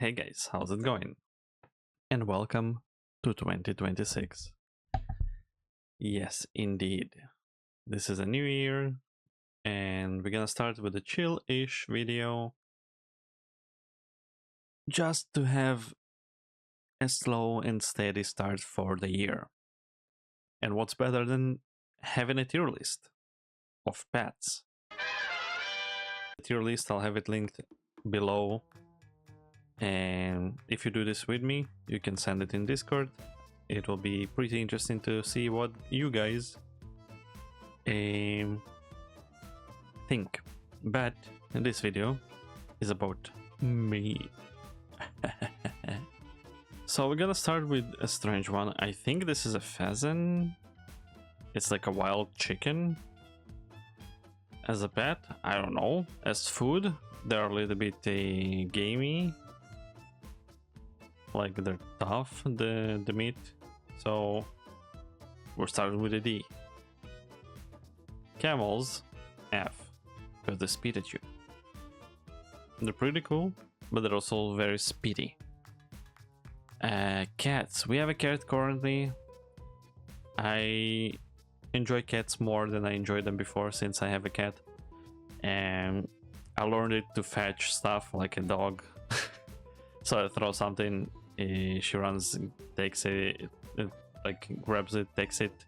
Hey guys, how's it going? And welcome to 2026. Yes, indeed. This is a new year, and we're gonna start with a chill-ish video just to have a slow and steady start for the year. And what's better than having a tier list of pets? The tier list, I'll have it linked below. And if you do this with me, you can send it in Discord. It will be pretty interesting to see what you guys think. But this video is about me. So we're gonna start with a strange one. I think this is a pheasant. It's like a wild chicken. As a pet, I don't know. As food, they're a little bit gamey. Like they're tough, the meat. So we're starting with a D. Camels, F, because they speed at you. They're pretty cool, but they're also very speedy. Cats, we have a cat currently. I enjoy cats more than I enjoyed them before since I have a cat. And I learned it to fetch stuff like a dog. So I throw something, she runs, takes it, like grabs it, takes it,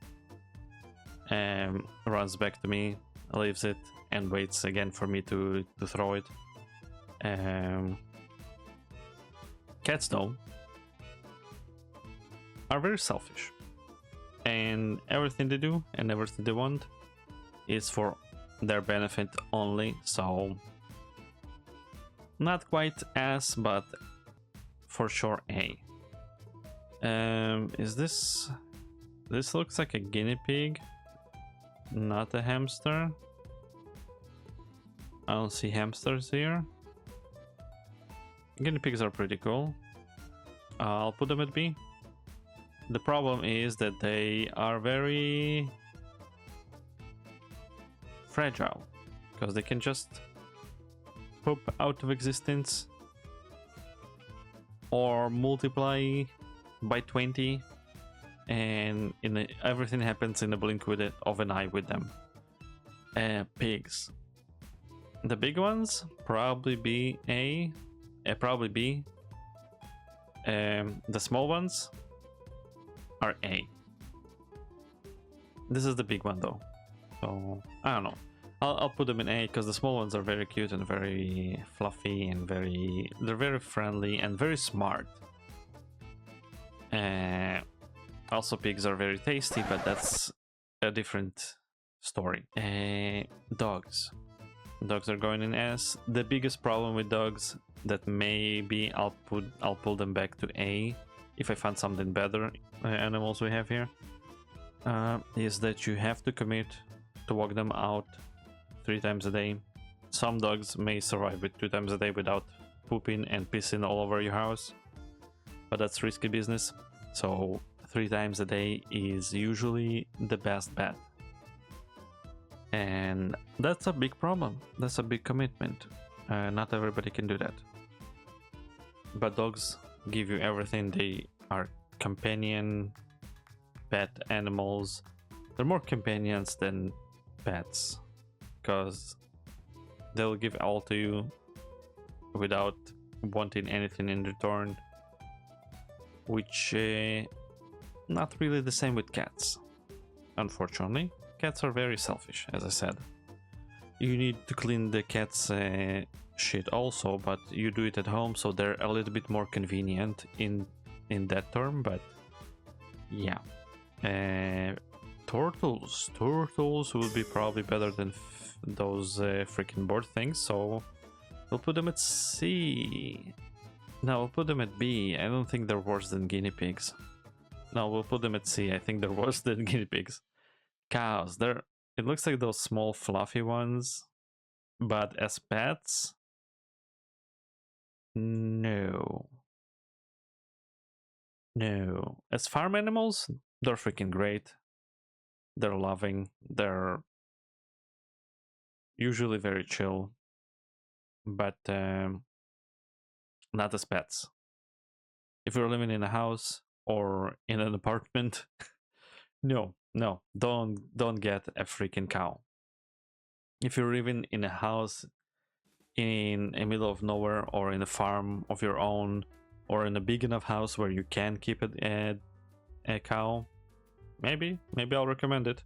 and runs back to me, leaves it, and waits again for me to throw it. Cats though are very selfish, and everything they do and everything they want is for their benefit only. So not quite S, but for sure A. Is this looks like a guinea pig, not a hamster. I don't see hamsters here. Guinea pigs are pretty cool. I'll put them at B. The problem is that they are very fragile, because they can just pop out of existence or multiply by 20, and everything happens in a blink of an eye with them. Pigs. The big ones probably be A, probably B. The small ones are A. This is the big one though, so I don't know. I'll put them in A because the small ones are very cute and very fluffy and they're very friendly and very smart. Also, pigs are very tasty, but that's a different story. Dogs. Dogs are going in S. The biggest problem with dogs that maybe I'll pull them back to A if I find something better animals we have here, is that you have to commit to walk them out 3 times a day. Some dogs may survive with 2 times a day without pooping and pissing all over your house, but that's risky business. So 3 times a day is usually the best bet, and that's a big problem. That's a big commitment. Not everybody can do that, but dogs give you everything. They are companion pet animals. They're more companions than pets because they'll give all to you without wanting anything in return, which not really the same with cats. Unfortunately, cats are very selfish, as I said. You need to clean the cat's shit also, but you do it at home, so they're a little bit more convenient in that term. But yeah, turtles would be probably better than those freaking bird things, so we'll put them at C. No, we'll put them at B. I don't think they're worse than guinea pigs. No, we'll put them at C. I think they're worse than guinea pigs. Cows, it looks like those small fluffy ones, but as pets, no. As farm animals, they're freaking great. They're loving. They're usually very chill, but not as pets. If you're living in a house or in an apartment, no, don't get a freaking cow. If you're living in a house in the middle of nowhere, or in a farm of your own, or in a big enough house where you can keep a cow, maybe I'll recommend it.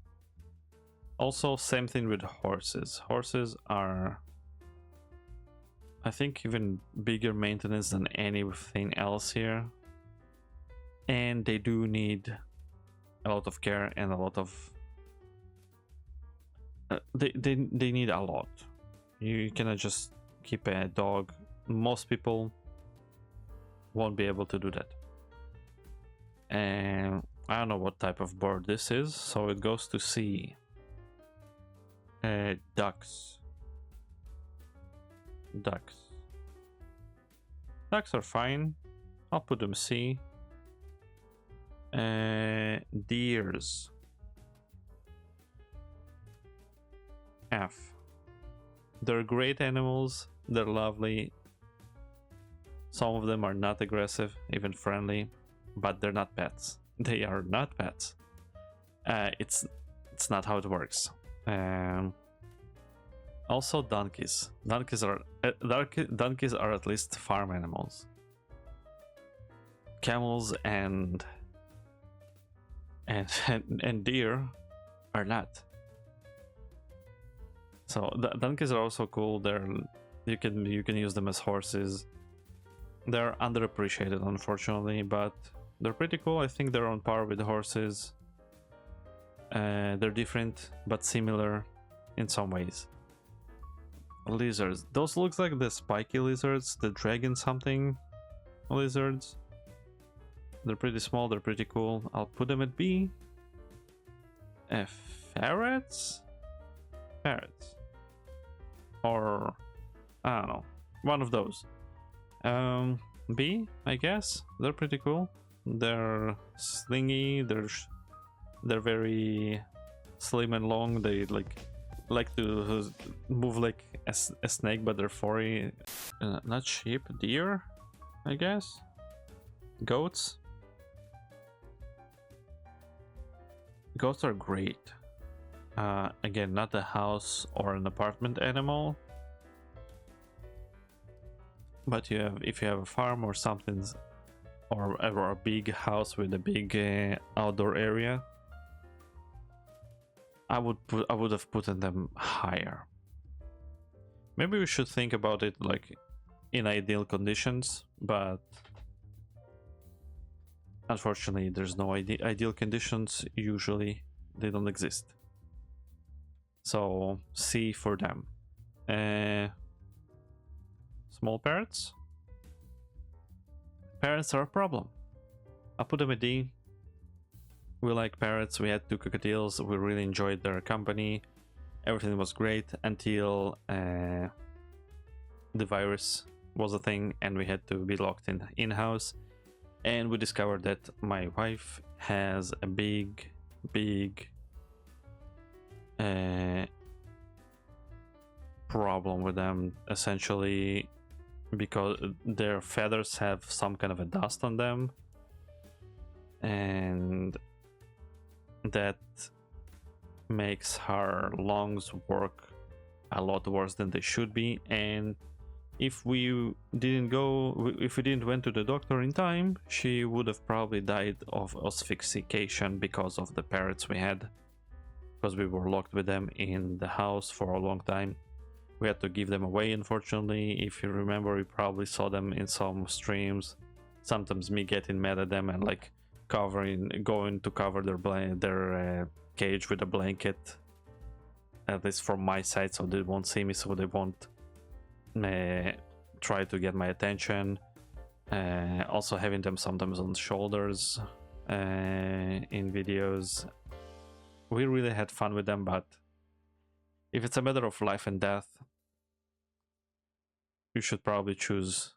Also, same thing with horses. Horses are, I think, even bigger maintenance than anything else here, and they do need a lot of care and a lot of they need a lot. You cannot just keep a dog. Most people won't be able to do that. And I don't know what type of bird this is, so it goes to C. Ducks. Ducks are fine. I'll put them C. Deers. F. They're great animals. They're lovely. Some of them are not aggressive, even friendly, but they're not pets. They are not pets. It's not how it works. Also, donkeys. Donkeys are at least farm animals. Camels and deer are not. So donkeys are also cool. You can use them as horses. They're underappreciated, unfortunately, but they're pretty cool. I think they're on par with horses. They're different but similar in some ways. Lizards. Those looks like the spiky lizards, the dragon something lizards. They're pretty small, they're pretty cool. I'll put them at B. Ferrets? Ferrets. Or, I don't know, one of those. B, I guess. They're pretty cool. They're slingy, they're very slim and long. They like to move like a snake, but they're furry. Not sheep, deer, I guess. Goats. Goats are great. Again, not a house or an apartment animal, but if you have a farm or something, or a big house with a big outdoor area, I would have put them higher. Maybe we should think about it like in ideal conditions, but unfortunately there's no ideal conditions. Usually they don't exist. So C for them. Small parrots. Parrots are a problem. I'll put them a D. We like parrots. We had 2 cockatiels. We really enjoyed their company. Everything was great until the virus was a thing and we had to be locked in-house. And we discovered that my wife has a big problem with them, essentially, because their feathers have some kind of a dust on them, and that makes her lungs work a lot worse than they should be. And if we didn't went to the doctor in time, she would have probably died of asphyxiation because of the parrots we had, because we were locked with them in the house for a long time. We had to give them away, unfortunately. If you remember, you probably saw them in some streams. Sometimes me getting mad at them and like going to cover their cage with a blanket, at least from my side, so they won't see me, so they won't try to get my attention. Also having them sometimes on shoulders in videos. We really had fun with them, but if it's a matter of life and death, you should probably choose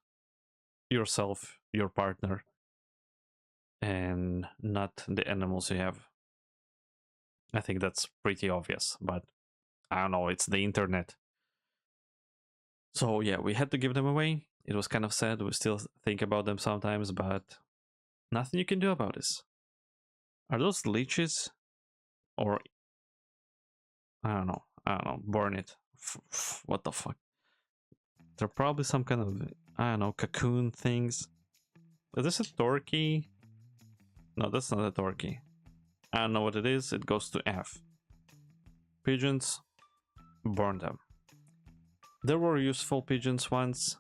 yourself, your partner, and not the animals you have. I think that's pretty obvious, but I don't know, it's the internet. So yeah, we had to give them away. It was kind of sad. We still think about them sometimes, but nothing you can do about this. Are those leeches? Or I don't know. Burn it. What the fuck? They're probably some kind of, I don't know, cocoon things. Is this a Torquay? No, that's not a Torquay. I don't know what it is. It goes to F. Pigeons, burn them. There were useful pigeons once,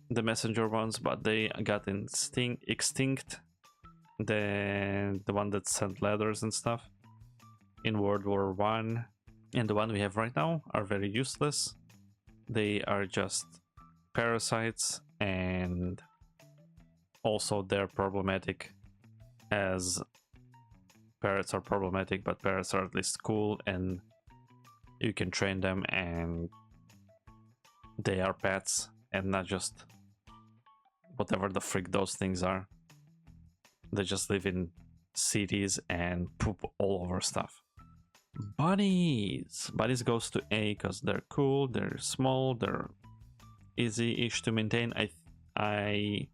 the messenger ones, but they got extinct. The one that sent letters and stuff in World War One, and the one we have right now are very useless. They are just parasites, and also they're problematic, as parrots are problematic, but parrots are at least cool and you can train them and they are pets and not just whatever the frick those things are. They just live in cities and poop all over stuff. Bunnies! Bunnies goes to A because they're cool, they're small, they're easy-ish to maintain. I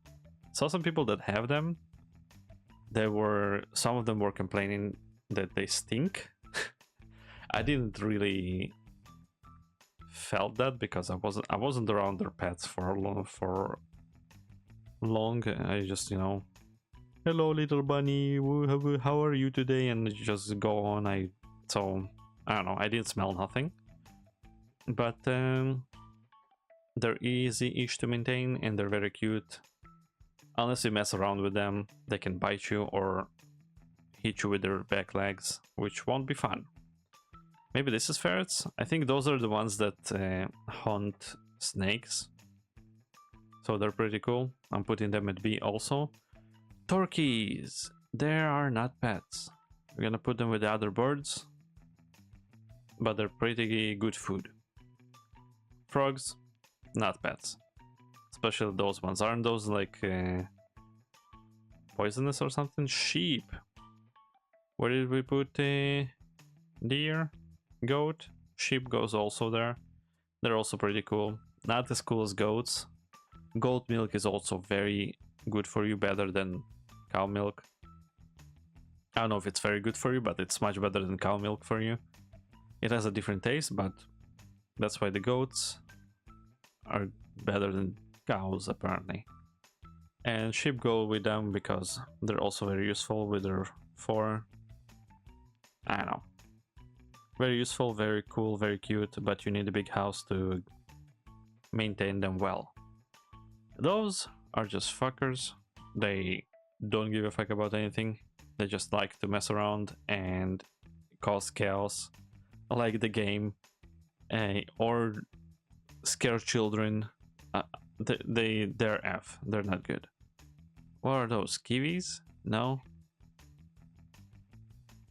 saw some people that have them. Some of them were complaining that they stink. I didn't really felt that because I wasn't around their pets for long. I just, you know, hello little bunny, how are you today, and just go on. So I don't know, I didn't smell nothing, but they're easy-ish to maintain and they're very cute. Unless you mess around with them, they can bite you or hit you with their back legs, which won't be fun. Maybe this is ferrets? I think those are the ones that hunt snakes. So they're pretty cool. I'm putting them at B also. Turkeys! They are not pets. We're gonna put them with the other birds, but they're pretty good food. Frogs, not pets. Especially those ones. Aren't those like poisonous or something? Sheep. Where did we put deer? Goat? Sheep goes also there. They're also pretty cool. Not as cool as goats. Goat milk is also very good for you, better than cow milk. I don't know if it's very good for you, but it's much better than cow milk for you. It has a different taste, but that's why the goats are better than cows apparently. And sheep go with them because they're also very useful with their fur. I don't know. Very useful, very cool, very cute, but you need a big house to maintain them well. Those are just fuckers. They don't give a fuck about anything. They just like to mess around and cause chaos, like the game, or scare children. They're F. They're not good. What are those? Kiwis? No.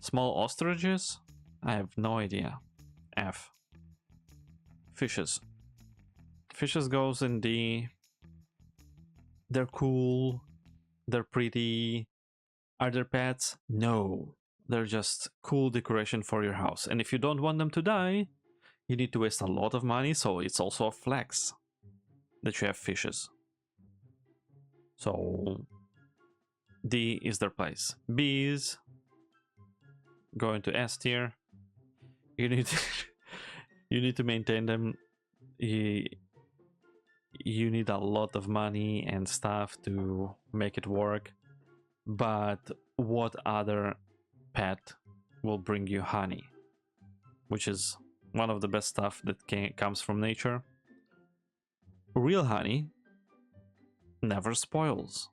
Small ostriches? I have no idea. F. Fishes. Fishes goes in D. They're cool. They're pretty. Are they pets? No. They're just cool decoration for your house. And if you don't want them to die, you need to waste a lot of money, so it's also a flex that you have fishes. So D is their place. Bees go into S tier. You need to you need to maintain them. You need a lot of money and stuff to make it work. But what other pet will bring you honey, which is one of the best stuff that comes from nature? Real honey never spoils,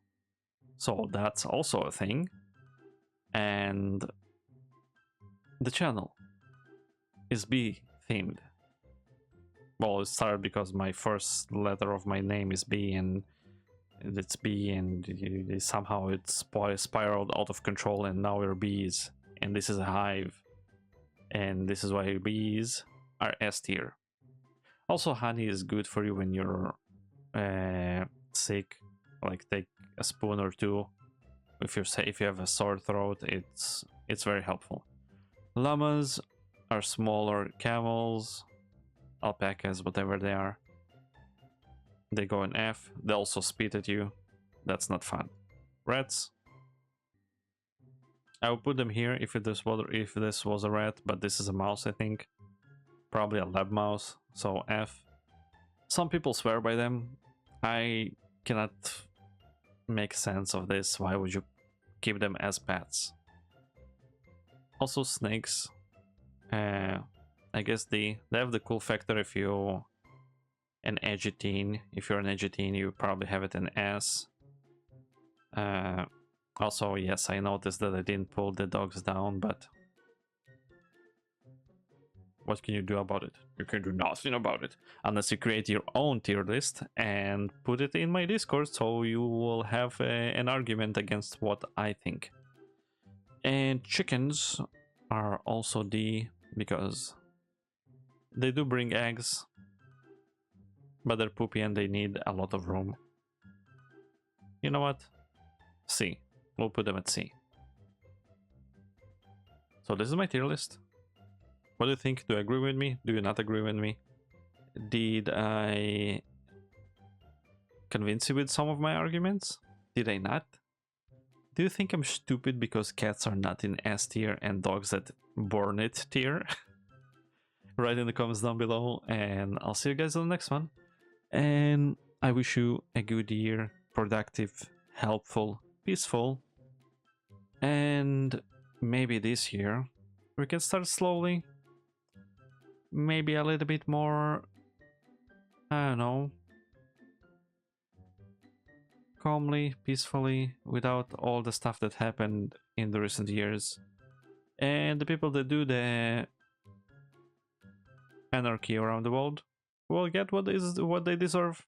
so that's also a thing. And the channel is B themed. Well, it started because my first letter of my name is B, and it's B, and somehow it spiraled out of control, and now we're bees, and this is a hive, and this is why bees are S tier. Also, honey is good for you when you're sick. Like, take a spoon or two. If you have a sore throat, it's very helpful. Llamas are smaller camels, alpacas, whatever they are. They go in F. They also spit at you. That's not fun. Rats. I would put them here if this was a rat, but this is a mouse, I think. Probably a lab mouse, so F. Some people swear by them. I cannot make sense of this. Why would you keep them as pets? Also snakes. I guess they have the cool factor if you an edgy teen. If you're an edgy teen, you probably have it in S. Also, yes, I noticed that I didn't pull the dogs down, but what can you do about it? You can do nothing about it unless you create your own tier list and put it in my Discord, so you will have an argument against what I think. And chickens are also D because they do bring eggs, but they're poopy and they need a lot of room. You know what? C. We'll put them at C. So this is my tier list. What do you think? Do you agree with me? Do you not agree with me? Did I convince you with some of my arguments? Did I not? Do you think I'm stupid because cats are not in S tier and dogs at Born It tier? Write in the comments down below, and I'll see you guys on the next one. And I wish you a good year, productive, helpful, peaceful, and maybe this year we can start slowly, maybe a little bit more, I don't know, calmly, peacefully, without all the stuff that happened in the recent years. And the people that do the anarchy around the world will get what they deserve.